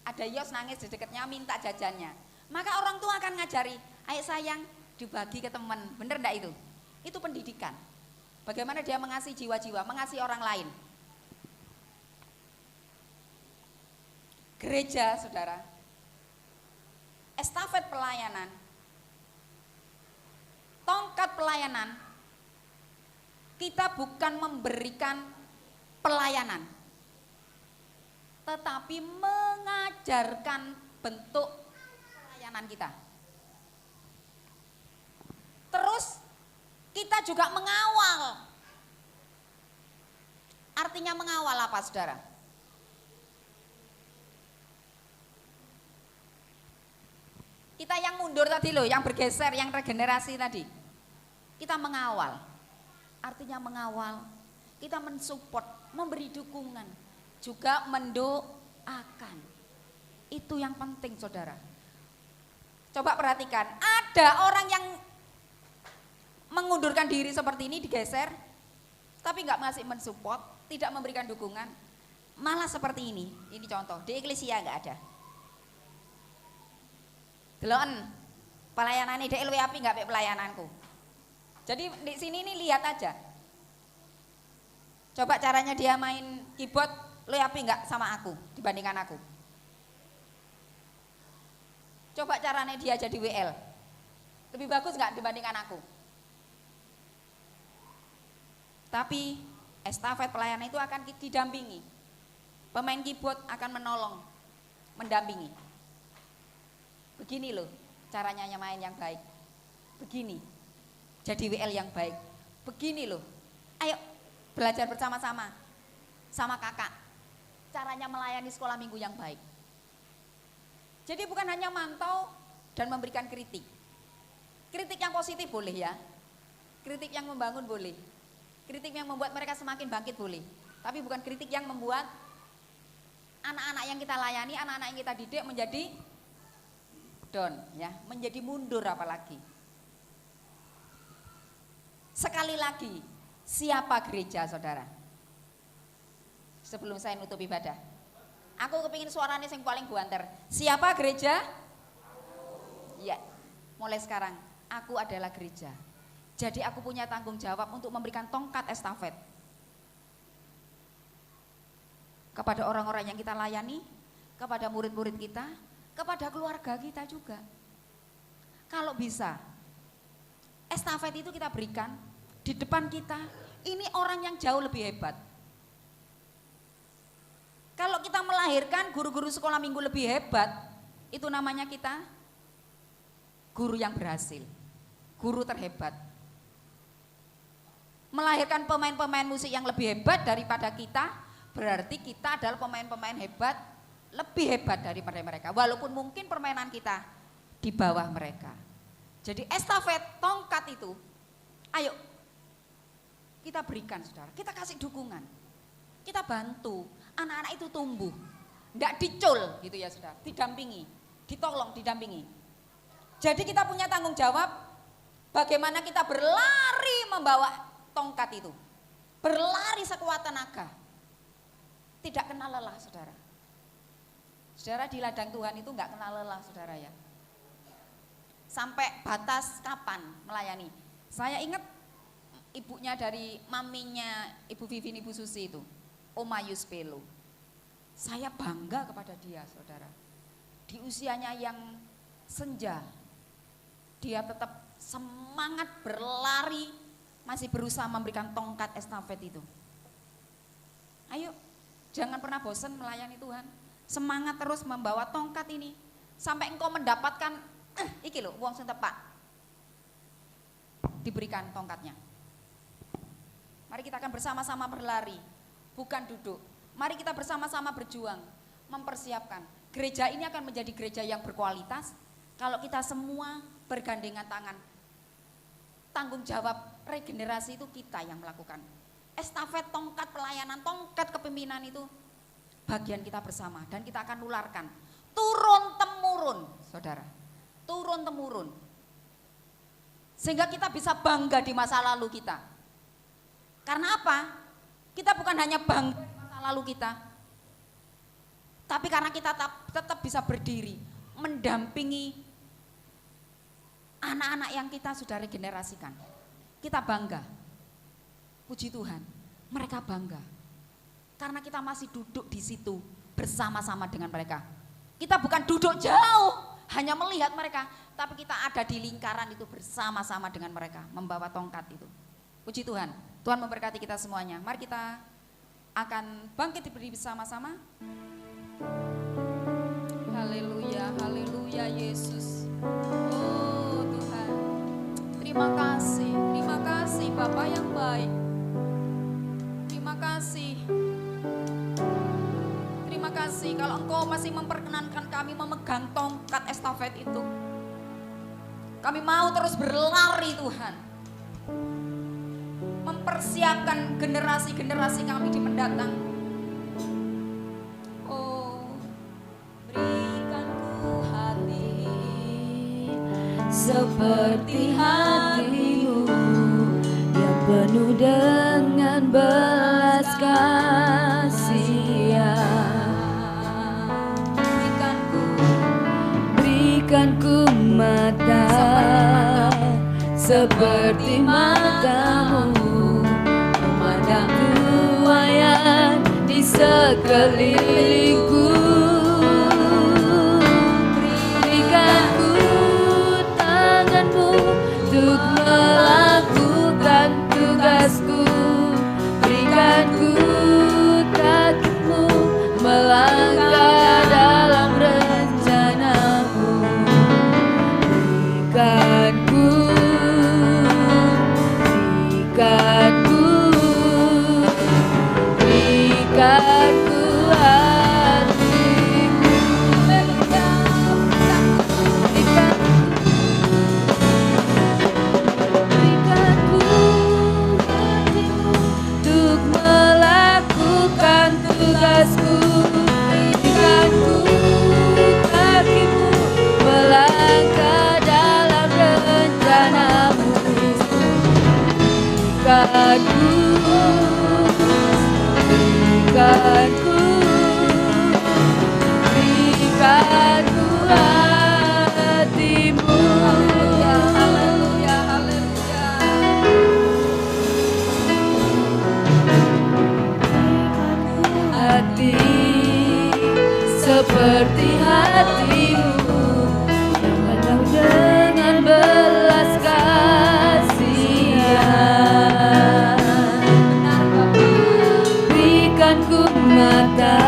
Speaker 2: Ada Yos nangis di dekatnya minta jajannya. Maka orang tua akan ngajari, ayo sayang dibagi ke teman. Bener enggak itu? Itu pendidikan. Bagaimana dia mengasihi jiwa-jiwa, mengasihi orang lain. Gereja, saudara, estafet pelayanan, tongkat pelayanan, kita bukan memberikan pelayanan, tetapi mengajarkan bentuk pelayanan kita. Terus kita juga mengawal. Artinya mengawal apa, saudara? Kita yang mundur tadi loh, yang bergeser, yang regenerasi tadi. Kita mengawal. Artinya mengawal. Kita mensupport, memberi dukungan, juga mendoakan. Itu yang penting, saudara. Coba perhatikan, ada orang yang mengundurkan diri seperti ini, digeser, tapi nggak masih mensupport, tidak memberikan dukungan, malah seperti ini. Ini contoh, di Eklesia nggak ada. Deloken pelayanan ini luwih apik nggak pelayananku. Jadi di sini ini lihat aja. Coba caranya dia main keyboard luwih apik nggak sama aku dibandingkan aku. Coba caranya dia jadi WL. Lebih bagus nggak dibandingkan aku? Tapi estafet pelayanan itu akan didampingi. Pemain keyboard akan menolong, mendampingi. Begini loh caranya main yang baik. Begini. Jadi WL yang baik. Begini loh. Ayo belajar bersama-sama sama kakak. Caranya melayani sekolah minggu yang baik. Jadi bukan hanya mantau dan memberikan kritik. Kritik yang positif boleh ya. Kritik yang membangun boleh. Kritik yang membuat mereka semakin bangkit boleh. Tapi bukan kritik yang membuat anak-anak yang kita layani, anak-anak yang kita didik menjadi down, ya, menjadi mundur apalagi. Sekali lagi, siapa gereja, saudara? sebelum saya nutup ibadah. Aku kepingin suaranya yang paling buanter. Siapa gereja? Ya, mulai sekarang aku adalah gereja. Jadi aku punya tanggung jawab untuk memberikan tongkat estafet kepada orang-orang yang kita layani, kepada murid-murid kita, kepada keluarga kita juga. Kalau bisa, estafet itu kita berikan di depan kita, ini orang yang jauh lebih hebat. Kalau kita melahirkan guru-guru sekolah minggu lebih hebat, itu namanya kita guru yang berhasil, guru terhebat. Melahirkan pemain-pemain musik yang lebih hebat daripada kita, berarti kita adalah pemain-pemain hebat, lebih hebat daripada mereka. Walaupun mungkin permainan kita di bawah mereka. Jadi estafet tongkat itu, ayo kita berikan saudara, kita kasih dukungan, kita bantu anak-anak itu tumbuh, enggak dicul gitu ya saudara, didampingi, ditolong, didampingi. Jadi kita punya tanggung jawab bagaimana kita berlari membawa tongkat itu, berlari sekuat tenaga, tidak kenal lelah saudara. Saudara di ladang Tuhan itu enggak kenal lelah saudara ya. Sampai batas kapan melayani. Saya ingat ibunya dari maminya Ibu Vivin, Ibu Susi itu, Oma Yuspelo. Saya bangga kepada dia saudara. Di usianya yang senja, dia tetap semangat berlari, masih berusaha memberikan tongkat estafet itu. Ayo, jangan pernah bosan melayani Tuhan. Semangat terus membawa tongkat ini sampai engkau mendapatkan iki lho wong sing tepat. Diberikan tongkatnya. Mari kita akan bersama-sama berlari, bukan duduk. Mari kita bersama-sama berjuang, mempersiapkan. Gereja ini akan menjadi gereja yang berkualitas kalau kita semua bergandengan tangan. Tanggung jawab regenerasi itu kita yang melakukan. Estafet tongkat pelayanan, tongkat kepemimpinan itu bagian kita bersama dan kita akan nularkan. Turun temurun, saudara. Turun temurun. Sehingga kita bisa bangga di masa lalu kita. Karena apa? Kita bukan hanya bangga di masa lalu kita, tapi karena kita tetap bisa berdiri mendampingi anak-anak yang kita sudah regenerasikan. Kita bangga. Puji Tuhan, mereka bangga. Karena kita masih duduk di situ bersama-sama dengan mereka. Kita bukan duduk jauh hanya melihat mereka, tapi kita ada di lingkaran itu bersama-sama dengan mereka, membawa tongkat itu. Puji Tuhan, Tuhan memberkati kita semuanya. Mari kita akan bangkit berdiri bersama-sama. Haleluya, haleluya Yesus. Oh Tuhan, terima kasih Bapa yang baik. Terima kasih. Terima kasih kalau Engkau masih memperkenankan kami memegang tongkat estafet itu. Kami mau terus berlari Tuhan, mempersiapkan generasi-generasi kami di mendatang. Oh, berikan ku hati
Speaker 1: seperti hatimu yang penuh dengan belas kasihan. Berikan ku mata seperti matamu, memandang tuayan di sekelilingku. Berikan ku tanganmu untuk melakukan tugasku. Berikan ku kakimu melangkah dalam rencanamu. Berikan ku hatimu. Berikan ku hatimu untuk melakukan tugasku. Berikan ku kakimu melangkah dalam rencanamu. Berikan ku seperti hatimu yang penuh dengan belas kasihan. Berikan ku mata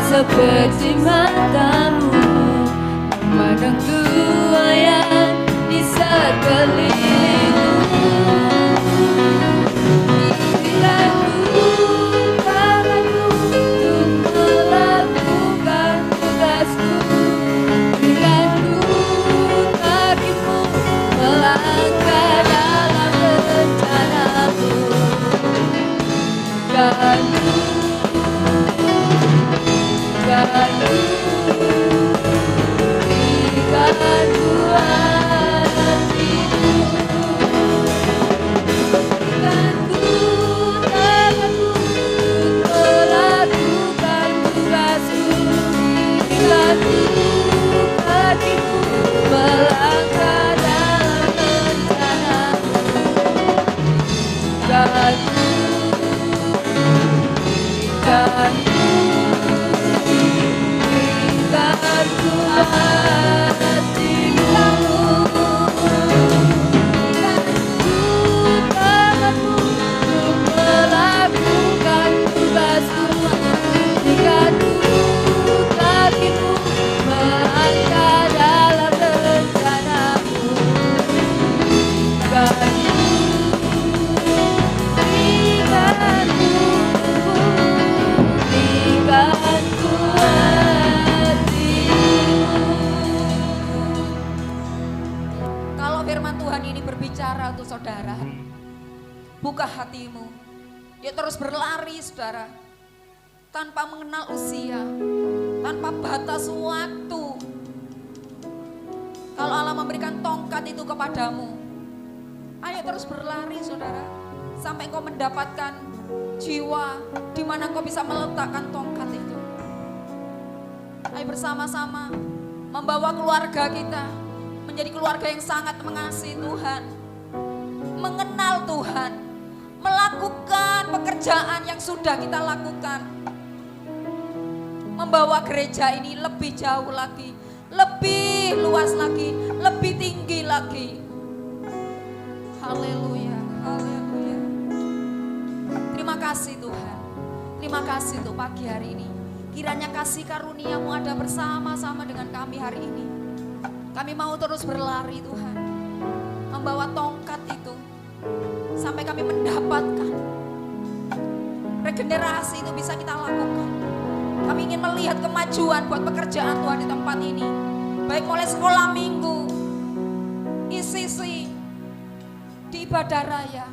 Speaker 1: seperti matamu, memandang Tua yang di sekelilingmu.
Speaker 2: Buka hatimu, dia terus berlari saudara, tanpa mengenal usia, tanpa batas waktu. Kalau Allah memberikan tongkat itu kepadamu, ayo terus berlari saudara, sampai kau mendapatkan jiwa di mana kau bisa meletakkan tongkat itu. Ayo bersama-sama membawa keluarga kita menjadi keluarga yang sangat mengasihi Tuhan, mengenal Tuhan, melakukan pekerjaan yang sudah kita lakukan, membawa gereja ini lebih jauh lagi, lebih luas lagi, lebih tinggi lagi. Haleluya, haleluya. Terima kasih Tuhan, terima kasih untuk pagi hari ini. Kiranya kasih karunia-Mu ada bersama-sama dengan kami hari ini. Kami mau terus berlari Tuhan, membawa tongkat itu sampai kami mendapatkan regenerasi itu bisa kita lakukan. Kami ingin melihat kemajuan buat pekerjaan Tuhan di tempat ini, baik mulai sekolah minggu, ICC, di ibadah raya.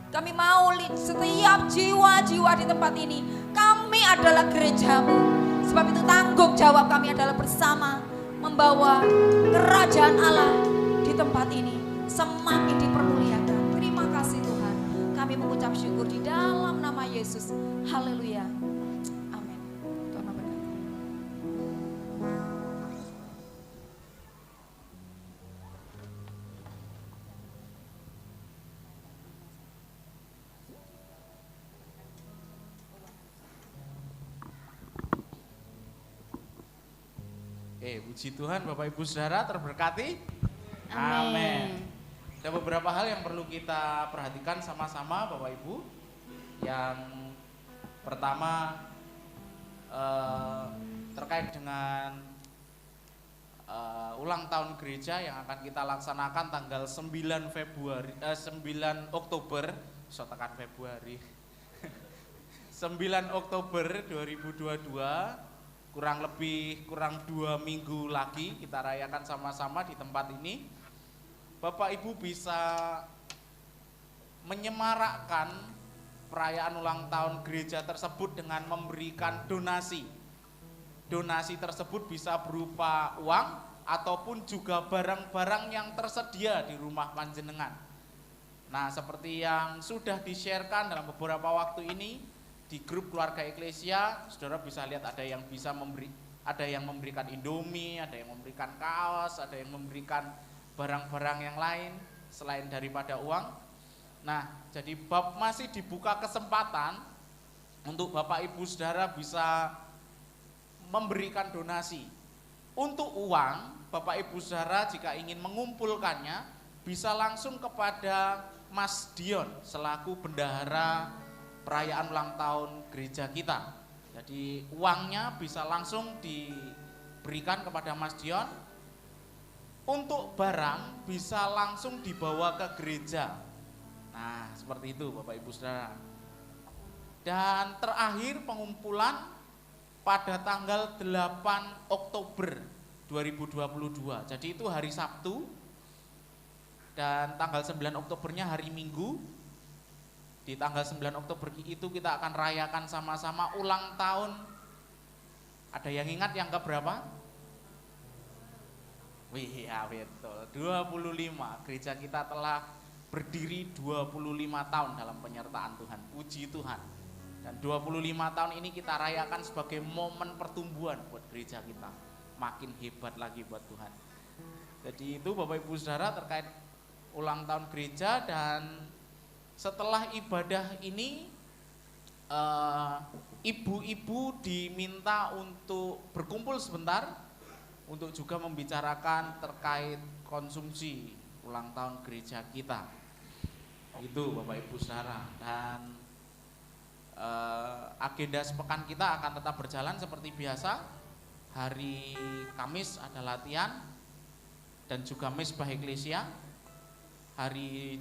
Speaker 2: Kami mau setiap jiwa-jiwa di tempat ini, kami adalah gereja-Mu. Sebab itu tanggung jawab kami adalah bersama membawa kerajaan Allah di tempat ini semakin dipermuliakan. Terima kasih Tuhan. Kami mengucap syukur di dalam nama Yesus. Haleluya. Amin. Tuhan memberkati.
Speaker 3: Puji Tuhan, Bapak Ibu Saudara terberkati.
Speaker 1: Amin.
Speaker 3: Ada beberapa hal yang perlu kita perhatikan sama-sama Bapak Ibu. Yang pertama terkait dengan ulang tahun gereja yang akan kita laksanakan tanggal 9 Oktober, sotakan Februari. 9 Oktober 2022. Kurang 2 minggu lagi kita rayakan sama-sama di tempat ini. Bapak Ibu bisa menyemarakkan perayaan ulang tahun gereja tersebut dengan memberikan donasi. Donasi tersebut bisa berupa uang ataupun juga barang-barang yang tersedia di rumah panjenengan. Nah, seperti yang sudah di-sharekan dalam beberapa waktu ini, di grup keluarga eklesia, saudara bisa lihat ada yang memberikan Indomie, ada yang memberikan kaos, ada yang memberikan barang-barang yang lain selain daripada uang. Nah, jadi masih dibuka kesempatan untuk Bapak Ibu Saudara bisa memberikan donasi. Untuk uang, Bapak Ibu Saudara jika ingin mengumpulkannya bisa langsung kepada Mas Dion selaku bendahara perayaan ulang tahun gereja kita. Jadi uangnya bisa langsung diberikan kepada Mas Dion. Untuk barang bisa langsung dibawa ke gereja. Nah, seperti itu Bapak Ibu Saudara. Dan terakhir pengumpulan pada tanggal 8 Oktober 2022. Jadi itu hari Sabtu. Dan tanggal 9 Oktobernya hari Minggu. Di tanggal 9 Oktober itu kita akan rayakan sama-sama ulang tahun. Ada yang ingat yang keberapa? Wih, ya betul, 25. Gereja kita telah berdiri 25 tahun dalam penyertaan Tuhan. Puji Tuhan. Dan 25 tahun ini kita rayakan sebagai momen pertumbuhan buat gereja kita. Makin hebat lagi buat Tuhan. Jadi itu Bapak Ibu Saudara terkait ulang tahun gereja. Dan setelah ibadah ini ibu-ibu diminta untuk berkumpul sebentar untuk juga membicarakan terkait konsumsi ulang tahun gereja kita. Itu Bapak Ibu Saudara. Dan agenda sepekan kita akan tetap berjalan seperti biasa. Hari Kamis ada latihan dan juga Mesbah Eklesia. Hari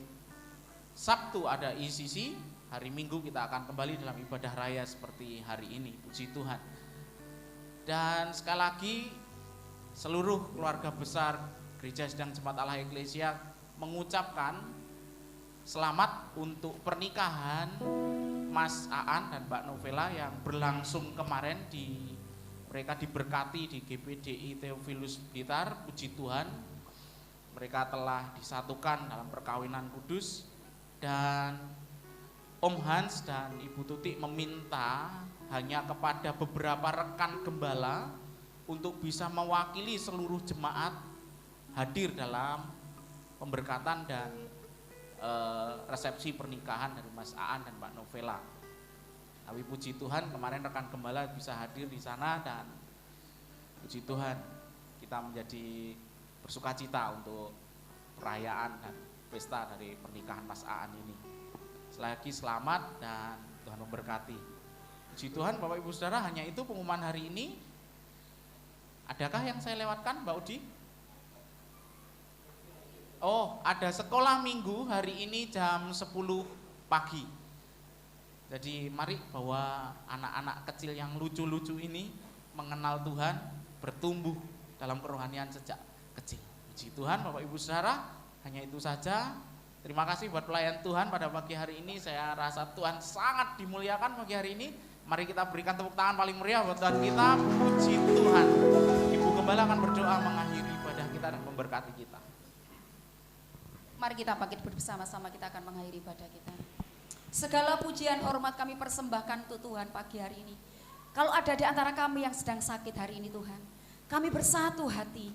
Speaker 3: Sabtu ada ECC. Hari Minggu kita akan kembali dalam ibadah raya seperti hari ini. Puji Tuhan. Dan sekali lagi seluruh keluarga besar Gereja Sidang Jemaat Allah Eklesia mengucapkan selamat untuk pernikahan Mas Aan dan Mbak Novela yang berlangsung kemarin. Mereka diberkati di GPDI Theophilus Blitar. Puji Tuhan, mereka telah disatukan dalam perkawinan kudus. Dan Om Hans dan Ibu Tuti meminta hanya kepada beberapa rekan gembala untuk bisa mewakili seluruh jemaat hadir dalam pemberkatan dan resepsi pernikahan dari Mas Aan dan Mbak Novela. Tapi puji Tuhan kemarin rekan gembala bisa hadir di sana dan puji Tuhan kita menjadi bersukacita untuk perayaan dan pesta dari pernikahan Mas Aan ini. Sekali lagi selamat dan Tuhan memberkati. Puji Tuhan Bapak Ibu Saudara, hanya itu pengumuman hari ini. Adakah yang saya lewatkan Mbak Udi? Oh, ada sekolah minggu hari ini jam 10 pagi. Jadi mari bawa anak-anak kecil yang lucu-lucu ini mengenal Tuhan, bertumbuh dalam kerohanian sejak kecil. Puji Tuhan Bapak Ibu Saudara, hanya itu saja. Terima kasih buat pelayan Tuhan pada pagi hari ini. Saya rasa Tuhan sangat dimuliakan pagi hari ini. Mari kita berikan tepuk tangan paling meriah buat Tuhan kita. Puji Tuhan. Ibu Gembala akan berdoa mengakhiri ibadah kita dan memberkati kita.
Speaker 2: Mari kita bangkit bersama-sama, kita akan mengakhiri ibadah kita. Segala pujian hormat kami persembahkan untuk Tuhan pagi hari ini. Kalau ada di antara kami yang sedang sakit hari ini Tuhan, kami bersatu hati,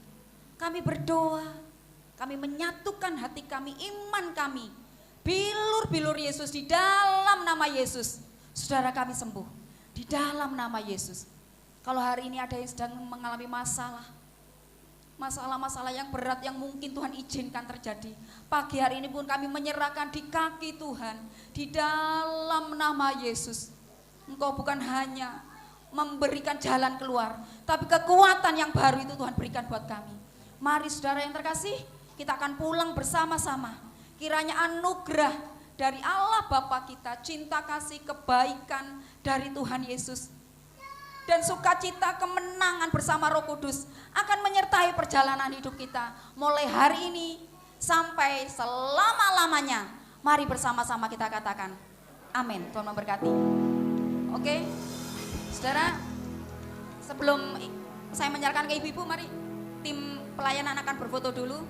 Speaker 2: kami berdoa, kami menyatukan hati kami, iman kami, bilur-bilur Yesus di dalam nama Yesus. Saudara kami sembuh di dalam nama Yesus. Kalau hari ini ada yang sedang mengalami masalah-masalah yang berat yang mungkin Tuhan izinkan terjadi, pagi hari ini pun kami menyerahkan di kaki Tuhan di dalam nama Yesus. Engkau bukan hanya memberikan jalan keluar, tapi kekuatan yang baru itu Tuhan berikan buat kami. Mari saudara yang terkasih, kita akan pulang bersama-sama. Kiranya anugerah dari Allah Bapa kita, cinta kasih kebaikan dari Tuhan Yesus, dan sukacita kemenangan bersama Roh Kudus akan menyertai perjalanan hidup kita mulai hari ini sampai selama-lamanya. Mari bersama-sama kita katakan amin. Tuhan memberkati. Oke, saudara, sebelum saya menyerahkan ke ibu-ibu, mari tim pelayanan akan berfoto dulu.